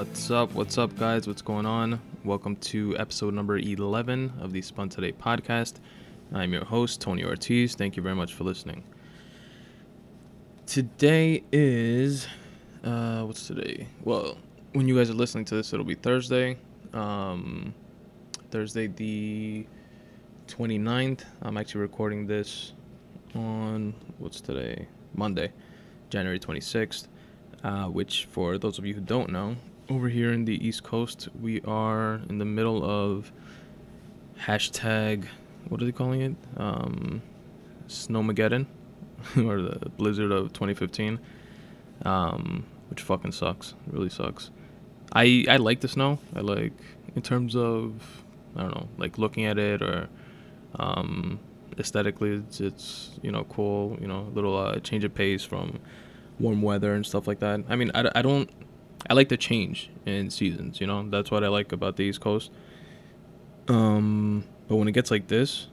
What's up, guys? What's going on? Welcome to episode number 11 of the Spun Today podcast. I'm your host, Tony Ortiz. Thank you very much for listening. Today is, what's today? Well, when you guys are listening to this, it'll be Thursday. Thursday the 29th. I'm actually recording this on, what's today? Monday, January 26th. Which, for those of you who don't know, over here in the East Coast, we are in the middle of hashtag, what are they calling it? Snowmageddon, or the blizzard of 2015, which fucking sucks. It really sucks. I like the snow. I like, in terms of, I don't know, like looking at it or aesthetically, it's cool, a little change of pace from warm weather and stuff like that. I mean, I like the change in seasons, that's what I like about the East Coast. But when it gets like this,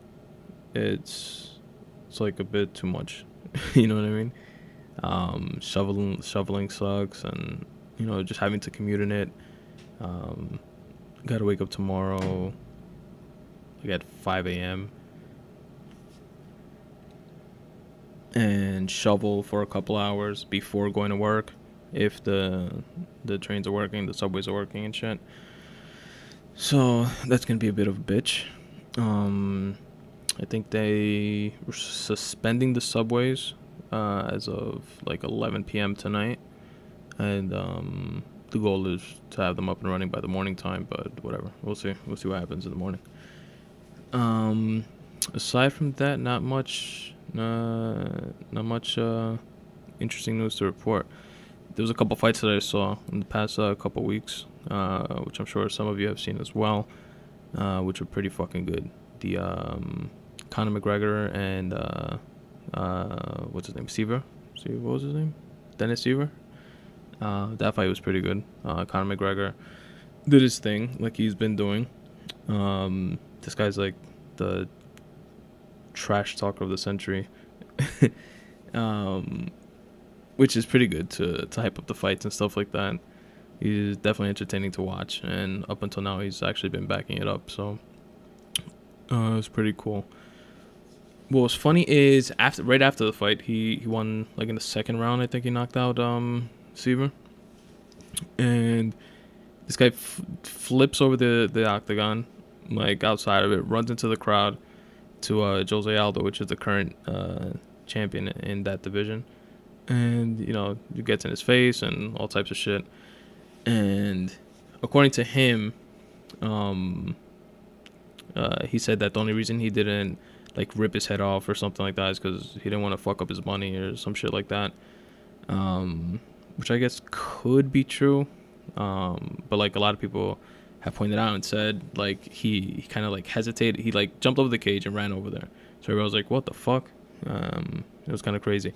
it's like a bit too much. You know what I mean? Shoveling sucks, and just having to commute in it. Gotta wake up tomorrow like at 5 a.m. and shovel for a couple hours before going to work, if the trains are working, the subways are working and shit. So that's gonna be a bit of a bitch. I think they were suspending the subways as of like 11 p.m. tonight, and the goal is to have them up and running by the morning time, but whatever, we'll see what happens in the morning. Aside from that, not much interesting news to report. There was a couple fights that I saw in the past couple weeks, which I'm sure some of you have seen as well, which were pretty fucking good. The Conor McGregor and what's his name, Seaver? What was his name? Dennis Seaver. That fight was pretty good. Conor McGregor did his thing like he's been doing. This guy's like the trash talker of the century. Which is pretty good to hype up the fights and stuff like that. He's definitely entertaining to watch, and up until now he's actually been backing it up, so it's pretty cool. What was funny is right after the fight, he won like in the second round. I think he knocked out Seaver, and this guy flips over the octagon, like outside of it, runs into the crowd to Jose Aldo, which is the current champion in that division, and he gets in his face and all types of shit. And according to him, he said that the only reason he didn't like rip his head off or something like that is because he didn't want to fuck up his money or some shit like that, which I guess could be true, but like a lot of people have pointed out and said like he kind of like hesitated. He like jumped over the cage and ran over there, so everyone was like, what the fuck? It was kind of crazy.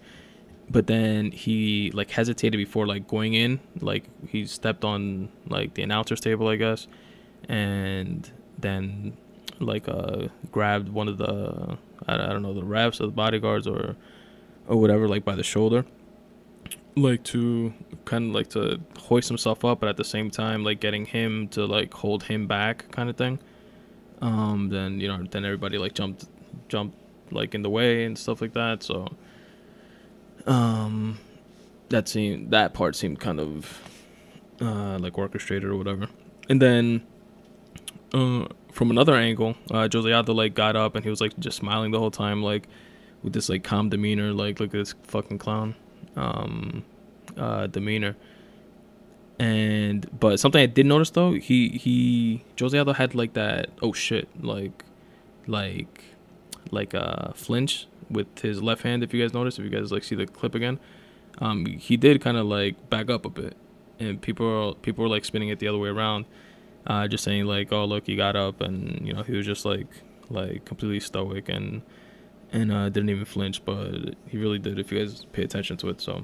But then he like hesitated before like going in, like he stepped on like the announcer's table, I guess, and then like grabbed one of the I don't know, the refs or the bodyguards or whatever, like by the shoulder, like to kind of like to hoist himself up, but at the same time like getting him to like hold him back, kind of thing. Then then everybody like jumped like in the way and stuff like that. So that part seemed kind of like orchestrated or whatever. And then from another angle, Jose Aldo like got up and he was like just smiling the whole time, like with this like calm demeanor, like look at this fucking clown demeanor. But something I did notice though, Jose Aldo had like that like flinch with his left hand. If you guys notice, if you guys like see the clip again, he did kind of like back up a bit, and people were like spinning it the other way around, just saying like, oh look, he got up, and he was just like completely stoic and didn't even flinch, but he really did if you guys pay attention to it. So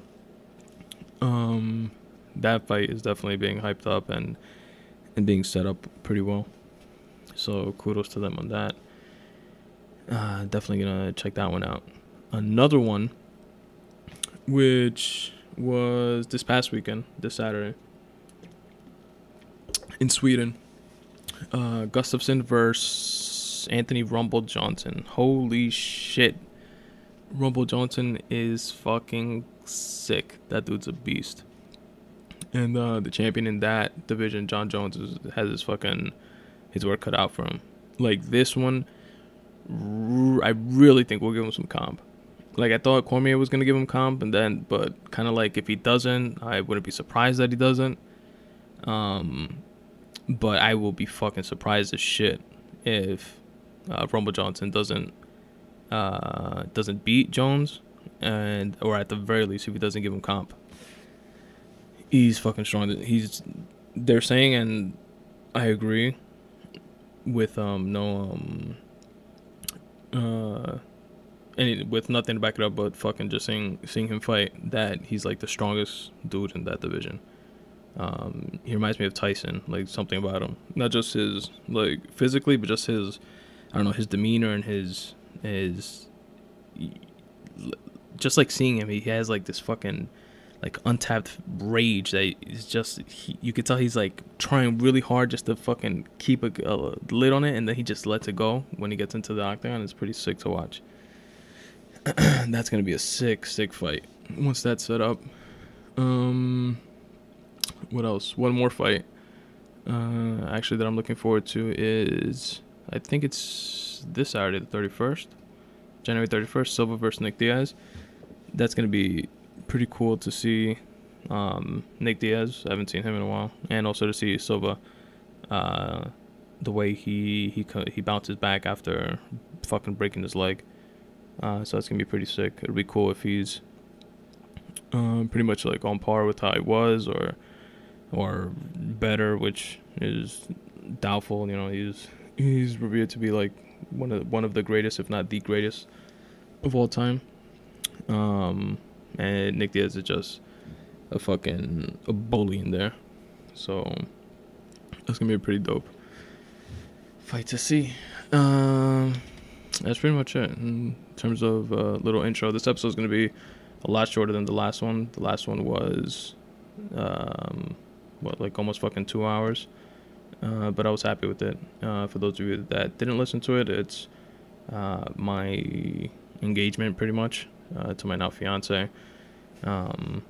that fight is definitely being hyped up and being set up pretty well, so kudos to them on that. Definitely gonna check that one out. Another one, which was this past weekend, this Saturday, in Sweden. Gustafsson versus Anthony Rumble Johnson. Holy shit. Rumble Johnson is fucking sick. That dude's a beast. And the champion in that division, John Jones, has his work cut out for him. Like, this one, I really think we'll give him some comp. Like, I thought Cormier was going to give him comp, but kind of like, if he doesn't, I wouldn't be surprised that he doesn't. But I will be fucking surprised as shit if Rumble Johnson doesn't beat Jones, or at the very least, if he doesn't give him comp. He's fucking strong. They're saying, and I agree with with nothing to back it up, but fucking just seeing him fight, that he's like the strongest dude in that division. He reminds me of Tyson, like something about him, not just his like physically, but just his, I don't know, his demeanor and his just like seeing him, he has like this fucking like untapped rage that is just, you could tell he's like trying really hard just to fucking keep a lid on it, and then he just lets it go when he gets into the octagon. It's pretty sick to watch. That's gonna be a sick fight once that's set up. What else? One more fight actually that I'm looking forward to is, I think it's this Saturday, the 31st, January 31st, Silva versus Nick Diaz. That's gonna be pretty cool to see. Nick Diaz, I haven't seen him in a while, and also to see Silva, the way he bounces back after fucking breaking his leg. So that's gonna be pretty sick. It'll be cool if he's pretty much like on par with how he was, or better, which is doubtful. You know, he's revered to be like one of the greatest, if not the greatest, of all time. And Nick Diaz is just a bully in there. So that's gonna be a pretty dope fight to see. That's pretty much it in terms of little intro. This episode is gonna be a lot shorter than the last one. The last one was like almost fucking 2 hours. But I was happy with it. For those of you that didn't listen to it, it's my engagement pretty much to my now fiance, and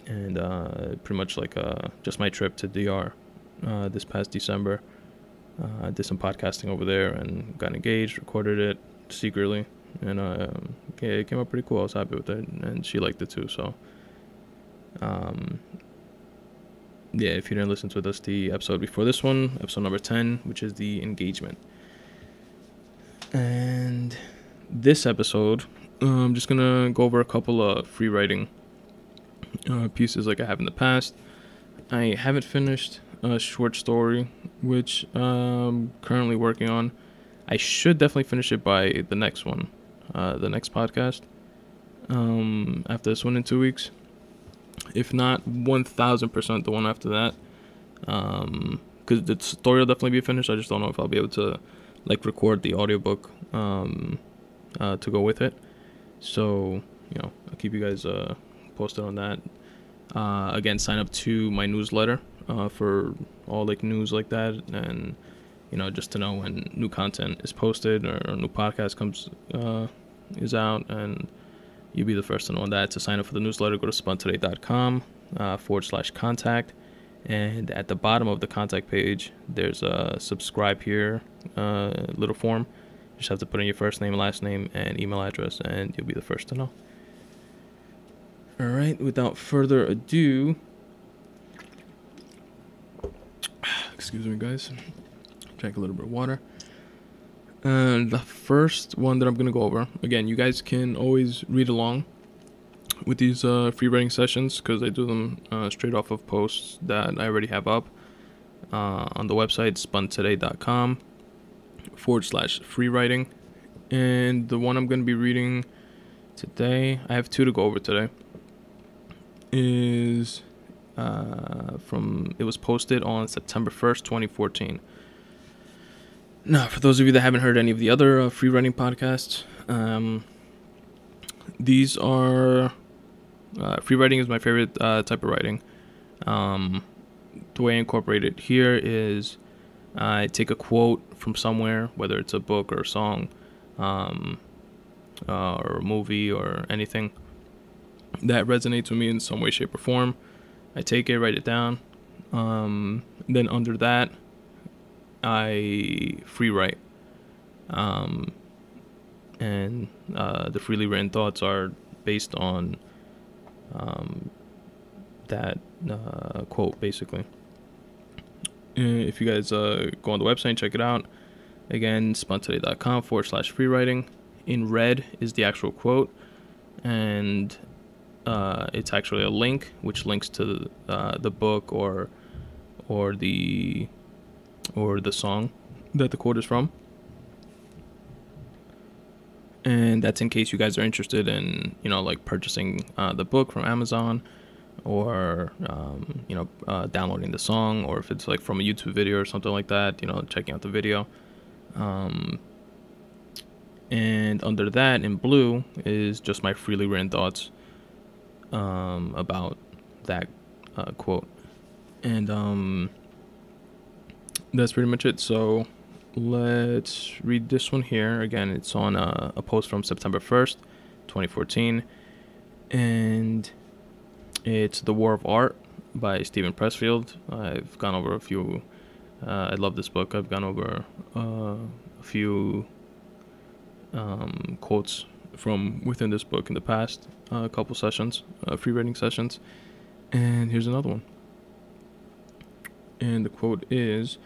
pretty much like just my trip to DR this past December. I did some podcasting over there and got engaged, recorded it secretly, and it came out pretty cool. I was happy with it, and she liked it too. So yeah, if you didn't listen to this, the episode before this one, episode number 10, which is the engagement. And this episode, I'm just gonna go over a couple of free writing pieces like I have in the past. I haven't finished a short story, which I'm currently working on. I should definitely finish it by the next one, the next podcast, after this one in 2 weeks. If not, 1000% the one after that, because the story will definitely be finished. I just don't know if I'll be able to like record the audiobook to go with it. So, you know, I'll keep you guys posted on that. Again, sign up to my newsletter for all like news like that, and you know, just to know when new content is posted or a new podcast is out, and you'll be the first to know on that. To sign up for the newsletter, go to spuntoday.com /contact, and at the bottom of the contact page, there's a subscribe here little form. You just have to put in your first name, last name, and email address, and you'll be the first to know. All right, without further ado, excuse me, guys. Drink a little bit of water. And the first one that I'm going to go over, again, you guys can always read along with these free writing sessions, because I do them straight off of posts that I already have up on the website, spuntoday.com /free writing. And the one I'm going to be reading today, I have two to go over today, is it was posted on September 1st, 2014. Now, for those of you that haven't heard any of the other free writing podcasts, these are free writing is my favorite type of writing. the way I incorporate it here is I take a quote from somewhere, whether it's a book or a song, or a movie or anything that resonates with me in some way, shape, or form. I take it, write it down. Then under that, I free write. And the freely written thoughts are based on that quote, basically. If you guys go on the website and check it out, again, spuntoday.com/free writing. In red is the actual quote, and it's actually a link which links to the book or the song that the quote is from. And that's in case you guys are interested in, like purchasing the book from Amazon, or downloading the song, or if it's like from a YouTube video or something like that, checking out the video. And under that, in blue, is just my freely written thoughts about that quote. And that's pretty much it. So let's read this one here. Again, it's on a post from September 1st, 2014. And it's The War of Art by Stephen Pressfield. I've gone over a few. I love this book. I've gone over a few quotes from within this book in the past couple sessions, free writing sessions. And here's another one. And the quote is,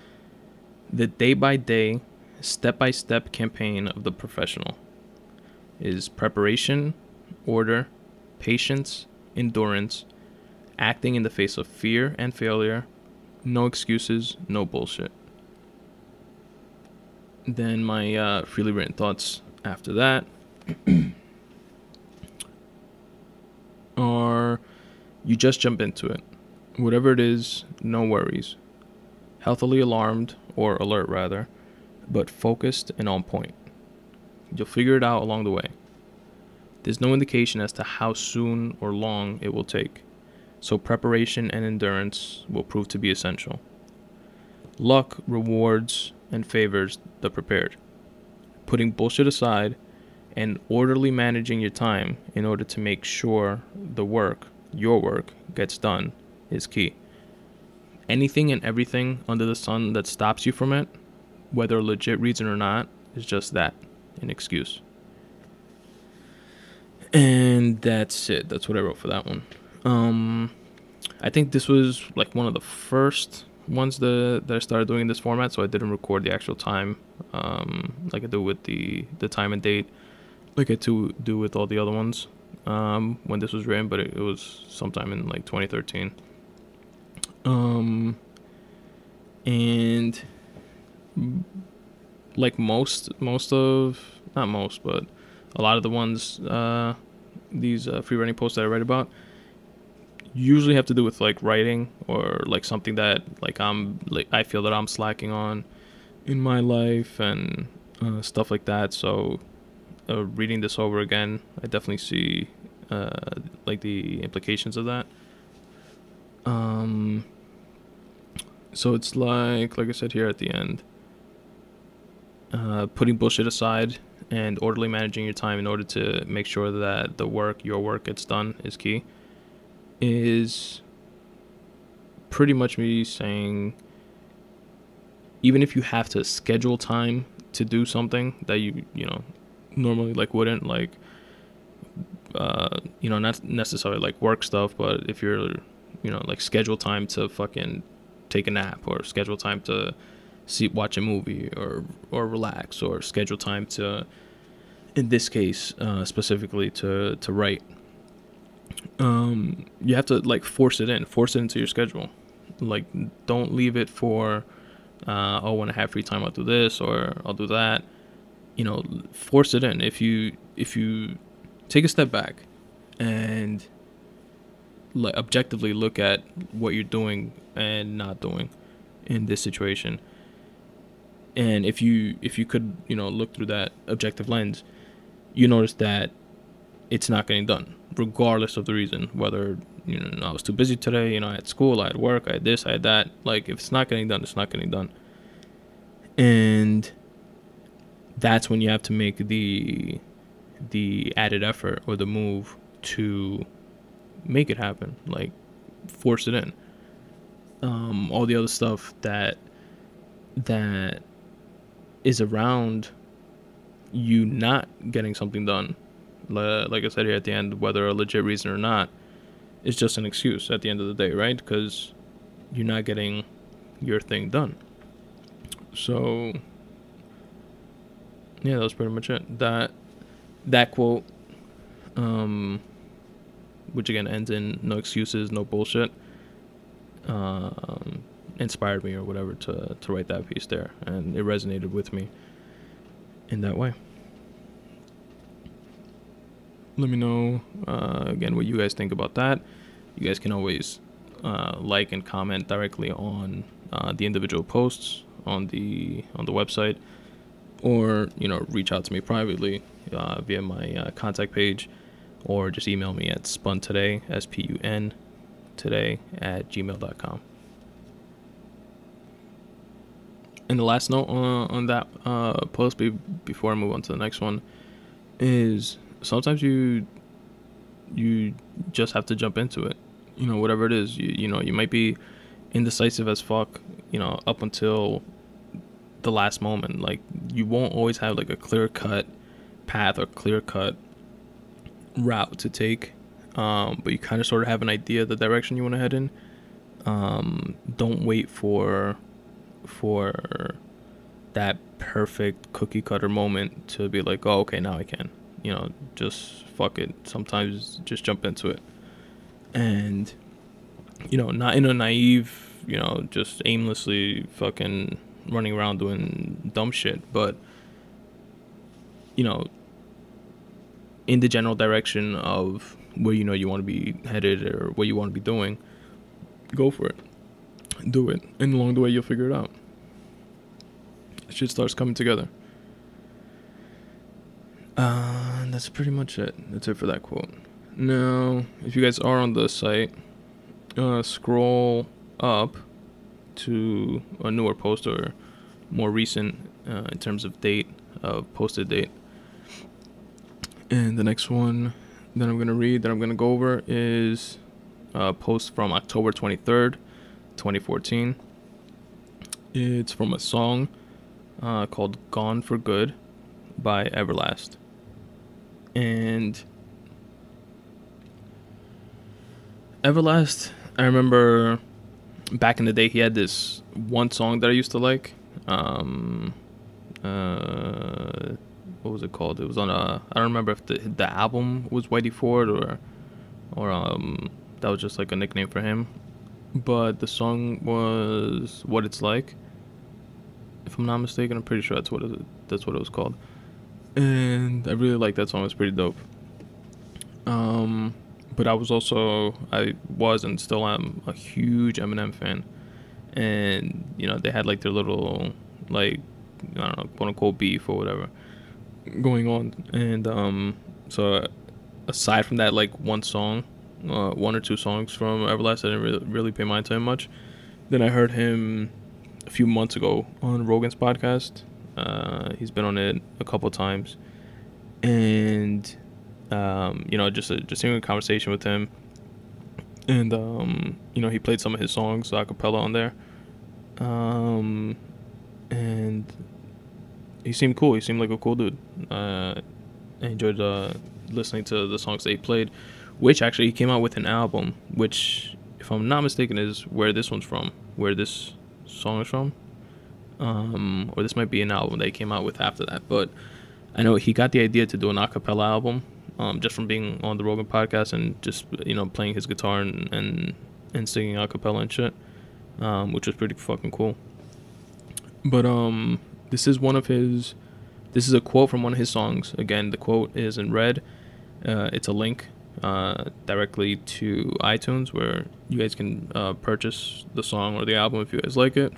"The day-by-day, step-by-step campaign of the professional is preparation, order, patience, endurance, acting in the face of fear and failure, no excuses, no bullshit." Then my freely written thoughts after that are, you just jump into it. Whatever it is, no worries. Healthily alarmed, or alert rather, but focused and on point. You'll figure it out along the way. There's no indication as to how soon or long it will take, so preparation and endurance will prove to be essential. Luck rewards and favors the prepared. Putting bullshit aside and orderly managing your time in order to make sure the work, your work, gets done is key. Anything and everything under the sun that stops you from it, whether a legit reason or not, is just that, an excuse. And that's it. That's what I wrote for that one. I think this was like one of the first ones that I started doing in this format, so I didn't record the actual time, like I do with the time and date, like I do with all the other ones, when this was written, but it was sometime in like 2013. And like most of, not most, but a lot of the ones, these free writing posts that I write about usually have to do with like writing, or like something that like I feel that I'm slacking on in my life, and stuff like that. So reading this over again, I definitely see like the implications of that. So it's like I said here at the end, putting bullshit aside and orderly managing your time in order to make sure that your work gets done is key, is pretty much me saying, even if you have to schedule time to do something that you normally like wouldn't, like not necessarily like work stuff, but if you're like schedule time to fucking take a nap, or schedule time to watch a movie, or relax, or schedule time to, in this case specifically, to write. You have to like force it into your schedule. Like, don't leave it for when I have free time I'll do this or I'll do that. Force it in. If you take a step back and like objectively look at what you're doing and not doing in this situation, and if you could look through that objective lens, you notice that it's not getting done. regardless of the reason, whether, I was too busy today, I had school, I had work, I had this, I had that. Like, if it's not getting done, it's not getting done. And that's when you have to make the added effort or the move to make it happen, like force it in. All the other stuff that is around you not getting something done, like I said here at the end, whether a legit reason or not, is just an excuse at the end of the day, right? Because you're not getting your thing done. So yeah, that was pretty much it. That quote, which again ends in no excuses, no bullshit, inspired me or whatever to write that piece there, and it resonated with me in that way. Let me know again what you guys think about that. You guys can always like and comment directly on the individual posts on the website, or reach out to me privately via my contact page, or just email me at spuntoday, SPUN today @gmail.com. And the last note on that post before I move on to the next one is sometimes you just have to jump into it. Whatever it is, you might be indecisive as fuck, up until the last moment. Like, you won't always have like a clear-cut path or clear-cut route to take, but you kind of sort of have an idea of the direction you want to head in. Don't wait for that perfect cookie cutter moment to be like, oh, okay, now I can. Just fuck it. Sometimes just jump into it. And, not in a naive, just aimlessly fucking running around doing dumb shit, but, in the general direction of where you want to be headed or what you want to be doing, go for it. Do it. And along the way, you'll figure it out. Shit starts coming together. And that's pretty much it. That's it for that quote. Now, if you guys are on the site, scroll up to a newer post or more recent in terms of date, posted date. And the next one that I'm going to read, that I'm going to go over, is a post from October 23rd, 2014. It's from a song called Gone for Good by Everlast. And Everlast, I remember back in the day he had this one song that I used to like. What was it called? It was on I don't remember if the album was Whitey Ford or that was just like a nickname for him. But the song was What It's Like. If I'm not mistaken, I'm pretty sure that's what it was called. And I really liked that song. It was pretty dope. But I was and still am a huge Eminem fan. And, they had like their little, like, I don't know, quote unquote beef or whatever going on. And so aside from that, like one song, one or two songs from Everlast, I didn't really pay mind to him much. Then I heard him a few months ago on Rogan's podcast. He's been on it a couple times, and just hearing a conversation with him, and he played some of his songs a cappella on there, and he seemed cool. He seemed like a cool dude. I enjoyed listening to the songs that he played, which actually he came out with an album, which, if I'm not mistaken, is where this one's from, where this song is from, or this might be an album they came out with after that. But I know he got the idea to do an a cappella album just from being on the Rogan podcast and just playing his guitar and singing a cappella and shit, which was pretty fucking cool. But this is a quote from one of his songs. Again, the quote is in red. It's a link directly to iTunes where you guys can purchase the song or the album if you guys like it,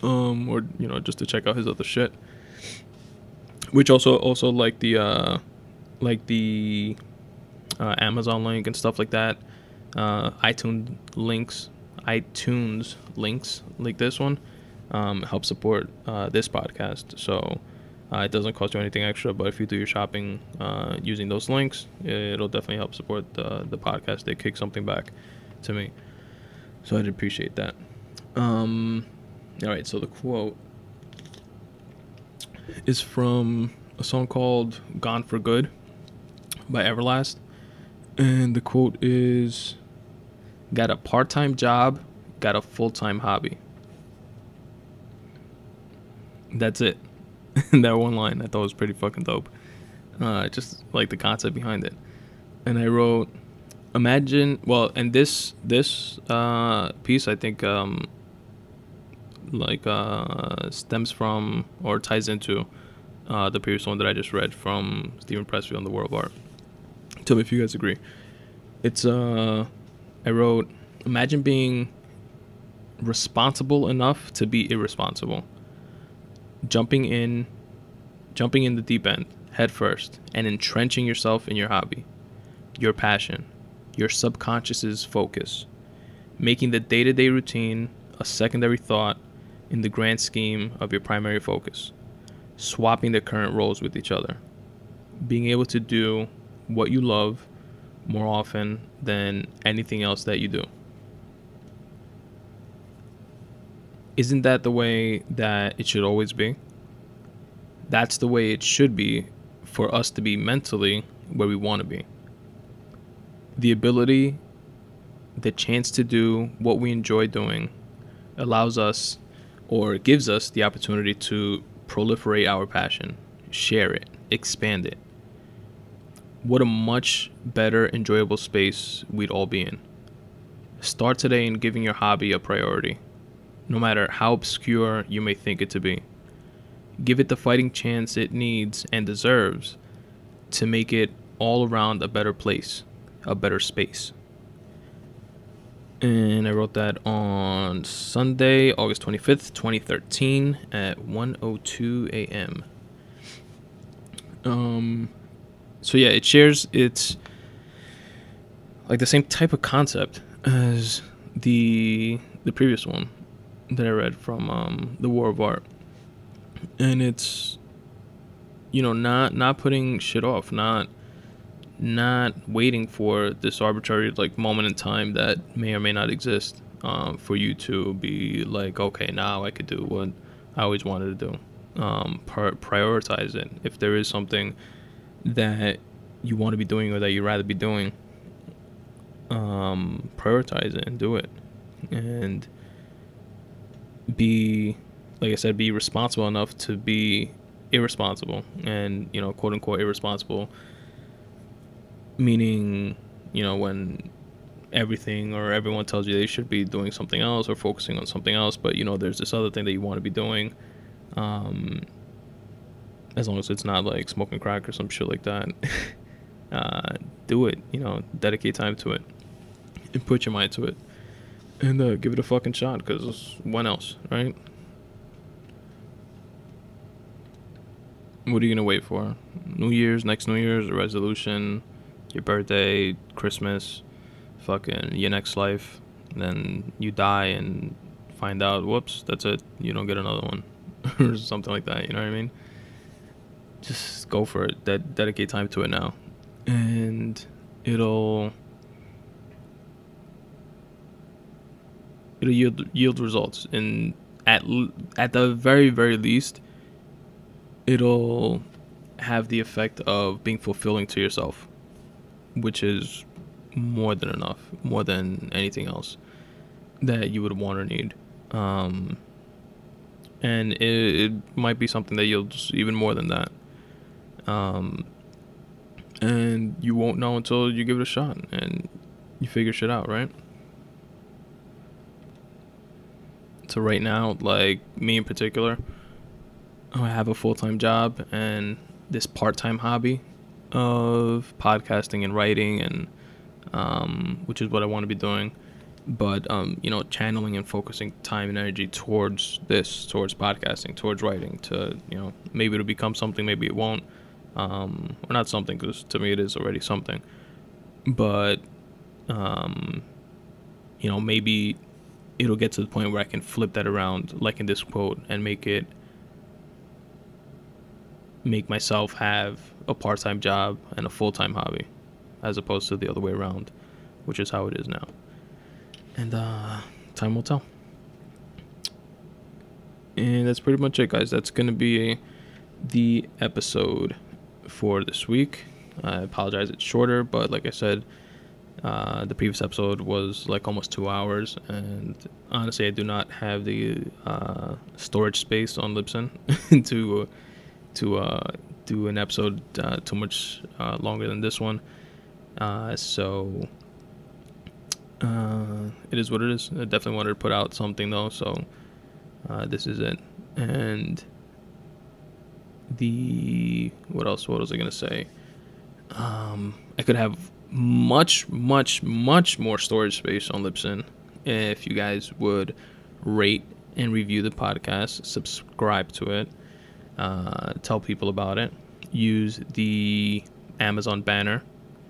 or just to check out his other shit, which also like the Amazon link and stuff like that. iTunes links like this one help support this podcast. So it doesn't cost you anything extra, but if you do your shopping using those links, it'll definitely help support the podcast. They kick something back to me, so I'd appreciate that. All right, so the quote is from a song called "Gone for Good" by Everlast, and the quote is, "Got a part-time job, got a full-time hobby." That's it. That one line I thought was pretty fucking dope. Just like the concept behind it. And I wrote, imagine, well, and this piece I think stems from or ties into the previous one that I just read from Stephen Pressfield on the World of Art. Tell me if you guys agree. It's I wrote, imagine being responsible enough to be irresponsible. Jumping in the deep end head first and entrenching yourself in your hobby, your passion, your subconscious's focus, making the day-to-day routine a secondary thought in the grand scheme of your primary focus, swapping the current roles with each other, being able to do what you love more often than anything else that you do. Isn't that the way that it should always be? That's the way it should be for us to be mentally where we want to be. The ability, the chance to do what we enjoy doing allows us or gives us the opportunity to proliferate our passion, share it, expand it. What a much better, enjoyable space we'd all be in. Start today in giving your hobby a priority, no matter how obscure you may think it to be. Give it the fighting chance it needs and deserves to make it all around a better place, a better space. And I wrote that on Sunday, August 25th, 2013 at 1:02 a.m. So yeah, it shares its like the same type of concept as the previous one that I read from The War of Art. And it's, you know, not putting shit off, not waiting for this arbitrary like moment in time that may or may not exist for you to be like, okay, now I could do what I always wanted to do. Prioritize it. If there is something that you want to be doing or that you'd rather be doing, prioritize it and do it. And be, like I said, be responsible enough to be irresponsible. And, you know, quote unquote irresponsible, meaning, you know, when everything or everyone tells you they should be doing something else or focusing on something else, but, you know, there's this other thing that you want to be doing, as long as it's not like smoking crack or some shit like that. Do it, you know, dedicate time to it and put your mind to it and give it a fucking shot, because when else, right? What are you gonna wait for? Next New Year's, a resolution, your birthday, Christmas, fucking your next life, and then you die and find out, whoops, that's it, you don't get another one or something like that, you know what I mean? Just go for it. Dedicate time to it now, and it'll yield results. And at the very, very least, it'll have the effect of being fulfilling to yourself, which is more than enough, more than anything else that you would want or need. And it might be something that yields even more than that. And you won't know until you give it a shot and you figure shit out, right? So right now, like me in particular, I have a full-time job and this part-time hobby of podcasting and writing, and which is what I want to be doing. But you know, channeling and focusing time and energy towards podcasting, towards writing, to, you know, maybe it'll become something, maybe it won't, or not something, because to me it is already something. but maybe it'll get to the point where I can flip that around, like in this quote, and make myself have a part-time job and a full-time hobby, as opposed to the other way around, which is how it is now. And time will tell. And that's pretty much it, guys. That's gonna be the episode for this week. I apologize it's shorter, but like I said, the previous episode was like almost 2 hours, and honestly I do not have the storage space on Libsyn to do an episode too much longer than this one, so it is what it is. I definitely wanted to put out something though, so this is it. And what was I gonna say? I could have much more storage space on Libsyn if you guys would rate and review the podcast, subscribe to it, tell people about it, use the Amazon banner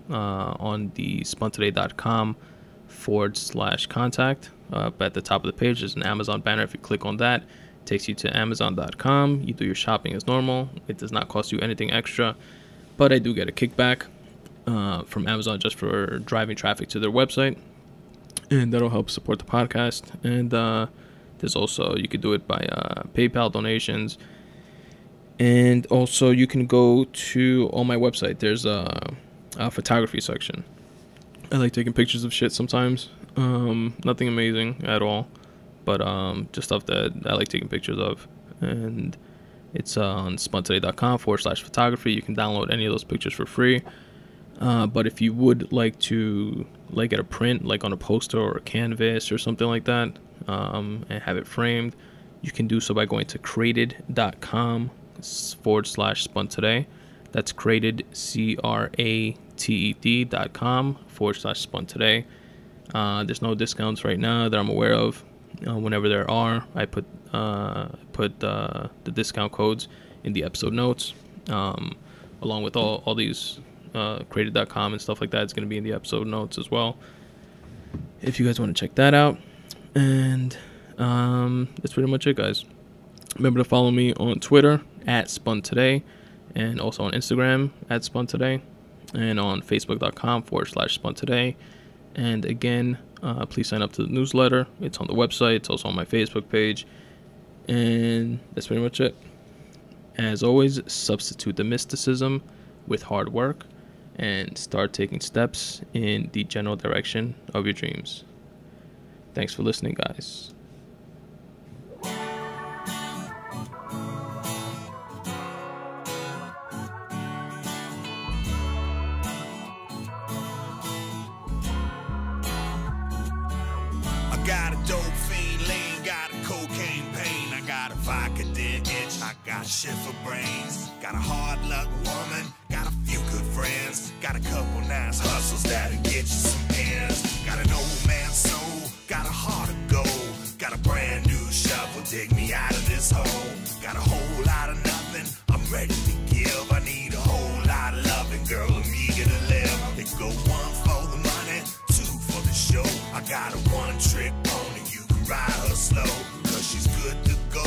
on the spuntoday.com/contact. At the top of the page there's an Amazon banner. If you click on that, it takes you to amazon.com. You do your shopping as normal. It does not cost you anything extra, but I do get a kickback from Amazon just for driving traffic to their website, and that'll help support the podcast. And there's also, you could do it by PayPal donations, and also you can go to, on my website there's a photography section. I like taking pictures of shit sometimes. Nothing amazing at all, but just stuff that I like taking pictures of. And it's on spuntoday.com/photography. You can download any of those pictures for free. But if you would like to get a print, like on a poster or a canvas or something like that, and have it framed, you can do so by going to created.com/spuntoday. That's created, created.com/spuntoday. There's no discounts right now that I'm aware of. Whenever there are, I put the discount codes in the episode notes, along with all these created.com and stuff like that. It's going to be in the episode notes as well, if you guys want to check that out. And that's pretty much it, guys. Remember to follow me on Twitter @SpunToday, and also on Instagram @SpunToday, and on Facebook.com/SpunToday. And again, please sign up to the newsletter. It's on the website. It's also on my Facebook page. And that's pretty much it. As always, substitute the mysticism with hard work and start taking steps in the general direction of your dreams. Thanks for listening, guys. Got a dope fiend lean, got a cocaine pain, I got a vodka dead itch, I got shit for brains, got a hard luck woman, got a few good friends, got a couple nice hustles that'll get you some ends, got an old man's soul, got a heart of gold, got a brand new shovel, dig me out of this hole, got a whole lot of nothing, I'm ready to give, I need a whole lot of loving, girl, I'm eager to live, it go one for the money, two for the show, I got a one-trick pony, you can ride her slow, cause she's good to go,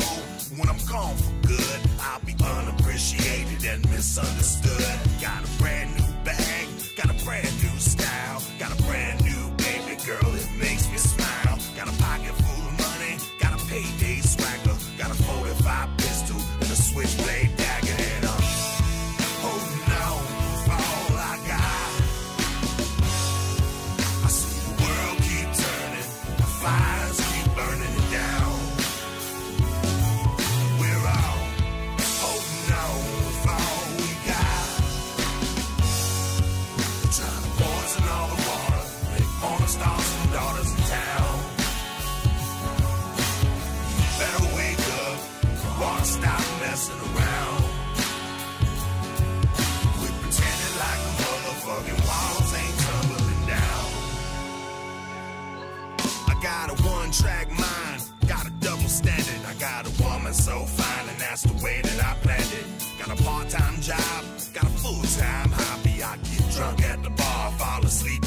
when I'm gone for good, I'll be unappreciated and misunderstood, got a brand new bag, got a brand new style, got a brand new baby girl, it makes me smile, got a pocket full of money, got a payday swagger, got a 45 pistol and a switchblade dagger, and I'm holding on for all I got. I see the world keep turning, the fires keep burning it down. We're all holding on for all we got. We're trying to poison all the water, make porn stars and daughters in town. You better wake up, wanna stop messing around. We're pretending like the motherfucking walls ain't tumbling down. I got a one-track mind, got a double standard. I got a woman so fine, and that's the way that I planned it. Got a part-time job, got a full-time hobby. I get drunk at the bar, fall asleep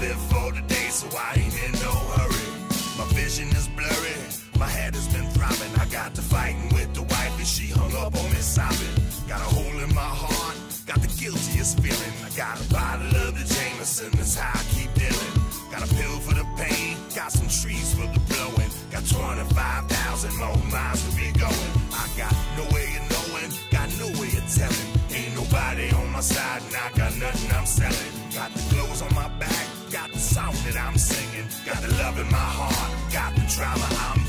live for the day, so I ain't in no hurry. My vision is blurry, my head has been throbbing. I got to fighting with the wife and she hung up on me sobbing. Got a hole in my heart, got the guiltiest feeling. I got a bottle of the Jameson, that's how I keep dealing. Got a pill for the pain, got some trees for the blowing. Got 25,000 more miles to be going. I got no way of knowing, got no way of telling. Ain't nobody on my side and I got nothing I'm selling. Got the clothes on my back, got the song that I'm singing. Got the love in my heart, got the drama I'm